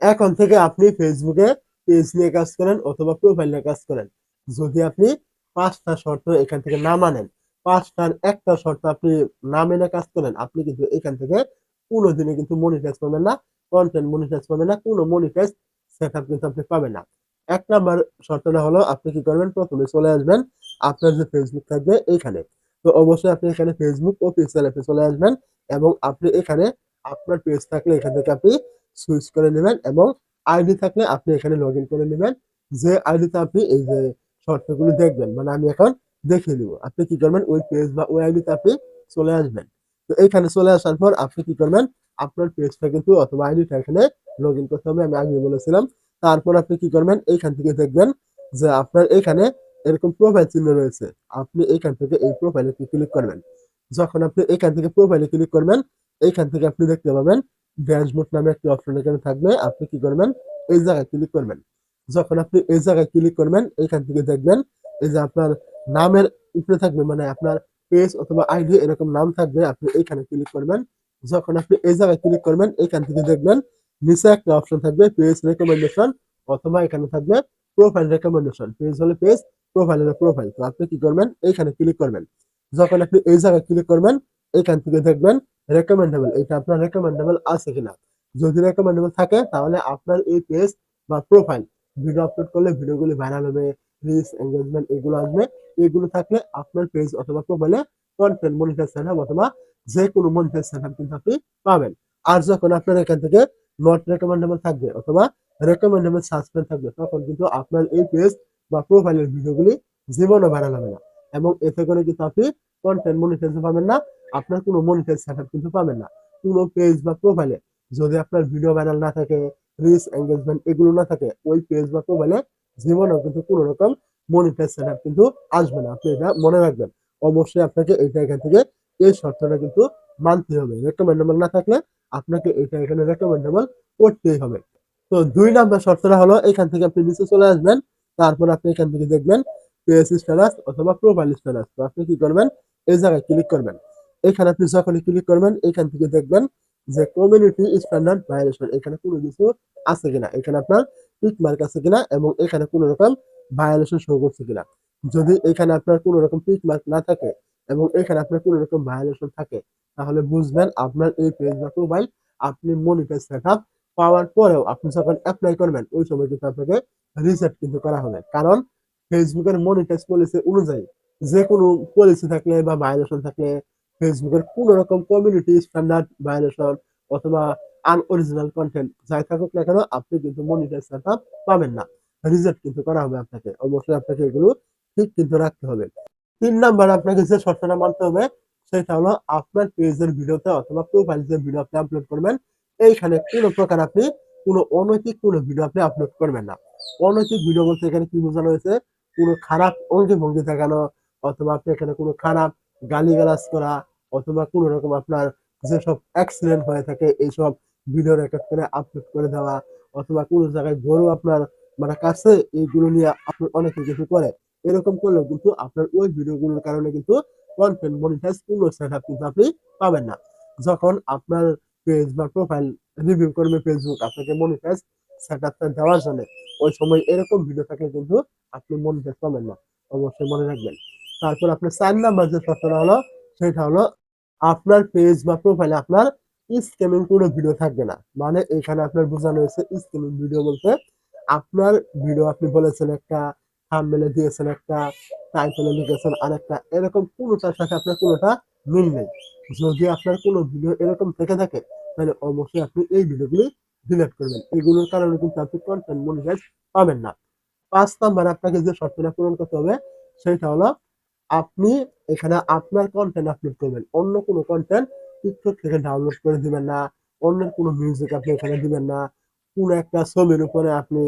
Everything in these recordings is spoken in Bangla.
এখন থেকে আপনি ফেসবুকে পেজ নিয়ে কাজ করেন অথবা প্রোফাইল নিয়ে কাজ করেন, যদি আপনি ৫টা শর্ত এখান থেকে না মানেন, ৫টার ১টা শর্ত আপনি না মেনে কাজ করেন, আপনি কিন্তু এখান থেকে কোনোদিনই কিন্তু মনিটাইজ পাবেন না, কন্টেন্ট মনিটাইজ পাবেন না, কোনো মনিটাইজ সেটআপ কিন্তু আপনি পাবেন না। ১ নাম্বার শর্তটা হলো আপনি কি করবেন, প্রথমে চলে আসবেন আপনার যে ফেসবুক থাকবে এইখানে। তো অবশ্যই আপনি এখানে ফেসবুক অফিসিয়াল অ্যাপে চলে আসবেন এবং আপনি এখানে আপনার পেজ থাকলে এখান থেকে আপনি সুইচ করে নেবেন এবং আইডি থাকলে আপনি এখানে লগ ইন করে নেবেন। যে আইডিতে আপনি এই যে শর্তগুলো দেখবেন, মানে আমি এখন দেখিয়ে দিব, আপনি কি করবেন ওই পেজ বা ওই আইডিতে আপনি চলে আসবেন। তো এইখানে চলে আসার পর আপনি কি করবেন, আপনার পেজটা কিন্তু অথবা আইডিটা এখানে লগ ইন করতে হবে, আমি আগে বলেছিলাম। তারপর আপনি কি করবেন, এইখান থেকে দেখবেন যে আপনার এখানে এরকম প্রোফাইল চিহ্ন রয়েছে, আপনি এইখান থেকে এই প্রোফাইলে ক্লিক করবেন। যখন আপনি এখান থেকে প্রোফাইলে ক্লিক করবেন, এইখান থেকে আপনি দেখতে পাবেন ড্যাশবোর্ড নামে একটি অপশন এখানে থাকবে, আপনি কি করবেন এই জায়গায় ক্লিক করবেন। যখন আপনি এই জায়গায় ক্লিক করবেন, এখান থেকে দেখবেন এই যে আপনার নামের উপরে থাকবে, মানে আপনার পেজ অথবা আইডি এরকম নাম থাকবে, আপনি এইখানে ক্লিক করবেন। যখন আপনি এই জায়গায় ক্লিক করবেন, এখান থেকে দেখবেন নিচে একটা অপশন থাকবে পেজ রেকমেন্ডেশন, অথবা এখানে থাকবে প্রোফাইল রেকমেন্ডেশন। পেজ হলে পেজ, প্রোফাইল হলে প্রোফাইল। তো আপনি কি করবেন, এইখানে ক্লিক করবেন। যখন আপনি এই জায়গায় ক্লিক করবেন, এখান থেকে দেখবেন রেকমেন্ডেবল, এটা আপনার রেকমেন্ডেবল আছে কিনা। যদি রেকমেন্ডেবল থাকে তাহলে আপনার এই পেজ বা প্রোফাইল ভিডিও আপলোড করলে ভিডিওগুলি ভাইরাল হবে, রিচ এঙ্গেজমেন্ট এগুলো আসবে। এগুলো থাকলে আপনার পেজ অথবা প্রোফাইলে কন্টেন্ট মনিটাইজ সেটআপ অথবা যে কোনো মনিটাইজ সেটআপ কিন্তু আপনি পাবেন। আর যখন আপনার এখান থেকে নট রেকমেন্ডেবল থাকবে অথবা রেকমেন্ডেবল সাসপেন্ড থাকবে, তখন কিন্তু আপনার এই পেজ বা প্রোফাইলের ভিডিওগুলি জীবনও ভাইরাল হবে না এবং এতে করে কিন্তু আপনি কন্টেন্ট মনিটাইজ পাবেন না, আপনার কোনো মনিটাইজ সেটআপ কিন্তু পাবেন না। কোনো পেজ বা প্রোফাইলে যদি আপনার ভিডিও ভাইরাল না থাকে, রিচ এঙ্গেজমেন্ট এগুলো না থাকে, ওই পেজ বা প্রোফাইলে জীবনেও কিন্তু কোনো রকম মনিটাইজ সেটআপ কিন্তু আসবে না। আপনি এটা মনে রাখবেন। অবশ্যই আপনাকে এইটা এখান থেকে এই শর্তটা কিন্তু মানতে হবে। রেকমেন্ডেবল না থাকলে আপনাকে এটা এখানে রেকমেন্ডেবল করতেই হবে। তো ২ নাম্বার শর্তটা হলো এখান থেকে আপনি নিচে চলে আসবেন। তারপর আপনি এখান থেকে দেখবেন পেজ স্ট্যাটাস অথবা প্রোফাইল স্ট্যাটাস। তো আপনি কি করবেন, এই জায়গায় ক্লিক করবেন। এখানে আপনি যখনই ক্লিক করবেন, এখান থেকে দেখবেন যে কমিউনিটি স্ট্যান্ডার্ড ভায়োলেশন, এখানে কোনো কিছু আছে কিনা, এখানে আপনার টিক মার্ক আছে কিনা এবং এখানে কোনো রকম ভায়োলেশন শো করছে কিনা। যদি এখানে আপনার কোনো রকম টিক মার্ক না থাকে এবং এখানে আপনার কোনো রকম ভায়োলেশন থাকে, তাহলে বুঝবেন আপনার এই পেজ বা প্রোফাইল আপনি মনিটাইজ সেটআপ পাওয়ার পরেও আপনি যখন এপ্লাই করবেন ওই সময় কিন্তু আপনাকে রিজেক্ট কিন্তু করা হবে। কারণ ফেসবুকের মনিটাইজ পলিসি অনুযায়ী যে কোনো পলিসি থাকলে বা ভায়োলেশন থাকলে, ফেসবুকের কোনো রকম কমিউনিটি স্ট্যান্ডার্ড ভায়োলেশন অথবা আনঅরিজিনাল কন্টেন্ট যাই থাকুক না কেন, আপনি কিন্তু মনিটাইজ সেটআপ পাবেন না, রিজেক্ট কিন্তু করা হবে আপনাকে। অবশ্যই আপনাকে এগুলো ঠিক কিন্তু রাখতে হবে। ৩ নাম্বার আপনাকে যে শর্তটা মানতে হবে সেটা হলো আপনার পেজের ভিডিওতে অথবা প্রোফাইল যে ভিডিও আপনি আপলোড করবেন, এইখানে কোনো প্রকার আপনি কোনো অনৈতিক কোনো ভিডিও আপনি আপলোড করবেন না। অনৈতিক ভিডিও বলতে এখানে কি বোঝানো হয়েছে, কোনো খারাপ অঙ্গি-ভঙ্গি দেখানো অথবা আপনি এখানে কোনো খারাপ গালিগালাজ করা অথবা কোনো রকম আপনার যেসব অ্যাক্সিডেন্ট হয়ে থাকে এইসব ভিডিও রেকর্ড করে আপলোড করে দেওয়া অথবা কোনো জায়গায় গরু আপনার মানে কাছে এইগুলো নিয়ে আপলোড অনেকে কিছু করে। এরকম করলেও কিন্তু আপনার ওই ভিডিওগুলোর কারণে কিন্তু কন্টেন্ট মনিটাইজ কোনো সেটআপ কিন্তু আপনি পাবেন না। যখন আপনার পেজ বা প্রোফাইল রিভিউ করবে ফেসবুক আপনাকে মনিটাইজ সেটআপটা দেওয়ার জন্য, ওই সময় এরকম ভিডিও থাকলে কিন্তু আপনি মনিটাইজ পাবেন না। অবশ্যই মনে রাখবেন। তারপর আপনার ৪ নাম্বার যে শর্তটা হলো সেটা হলো আপনার পেজ বা প্রোফাইলে আপনার স্ক্যামিং কোনো ভিডিও থাকবে না। মানে এখানে আপনার বোঝানো হয়েছে স্ক্যামিং ভিডিও বলতে আপনার ভিডিও আপনি বলেছেন একটা, থাম্বনেইলে দিয়েছেন একটা, টাইটেলে লিখেছেন আরেকটা, এরকম কোনোটার সাথে আপনার কোনোটা মিল নেই। যদি আপনার কোনো ভিডিও এরকম থেকে থাকে তাহলে অবশ্যই আপনি এই ভিডিওগুলি ডিলিট করবেন। এগুলোর কারণে কিন্তু আপনি কন্টেন্ট মনিটাইজ পাবেন না। ৫ নাম্বার আপনাকে যে শর্তটা পূরণ করতে হবে সেটা হলো আপনি এখানে আপনার কনটেন্ট আপলোড করবেন। অন্য কোনো কনটেন্ট টিকটক থেকে ডাউনলোড করে দিবেন না। অন্যের কোনো মিউজিক আপনি এখানে দিবেন না। কোনো একটা ছবির উপরে আপনি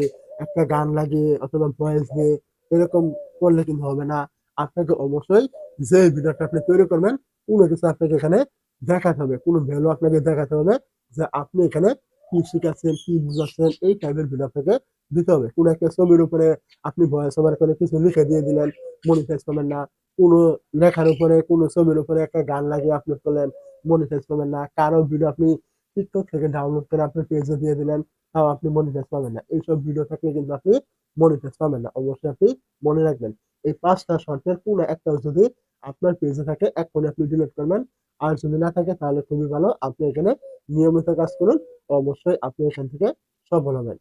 একটা গান লাগিয়ে অথবা ভয়েস দিয়ে এরকম করলে কিন্তু হবে না। আপনাকে অবশ্যই যে ভিডিওটা আপনি তৈরি করবেন, কোনো কিছু আপনাকে এখানে দেখাতে হবে। কোনো ভ্যালু আপনাকে দেখাতে হবে যে আপনি এখানে কি শিখাচ্ছেন, কি বুঝাচ্ছেন, এই টাইপের ভিডিও আপনাকে দিতে হবে। কোনো একটা ছবির উপরে আপনি ভয়েস ওভার করে কিছু লিখে দিয়ে দিলেন, মনিটাইজ পাবেন না। কোনো লেখার উপরে, কোনো ছবির উপরে একটা গান লাগিয়ে আপলোড করলেন, মনিটাইজ পাবেন না। কারো ভিডিও আপনি টিকটক থেকে ডাউনলোড করে আপনার পেজে দিয়ে দিলেন, তাও আপনি মনিটাইজ পাবেন না। এইসব ভিডিও থাকলে কিন্তু আপনি মনিটাইজ পাবেন না। অবশ্যই আপনি মনে রাখবেন। এই ৫ টা শর্তের কোনো একটাও যদি আপনার পেজে থাকে এক্ষুনি আপনি ডিলিট করবেন। আর যদি না থাকে তাহলে খুবই ভালো। আপনি এখানে নিয়মিত কাজ করুন। অবশ্যই আপনি এখান থেকে সফল হবেন।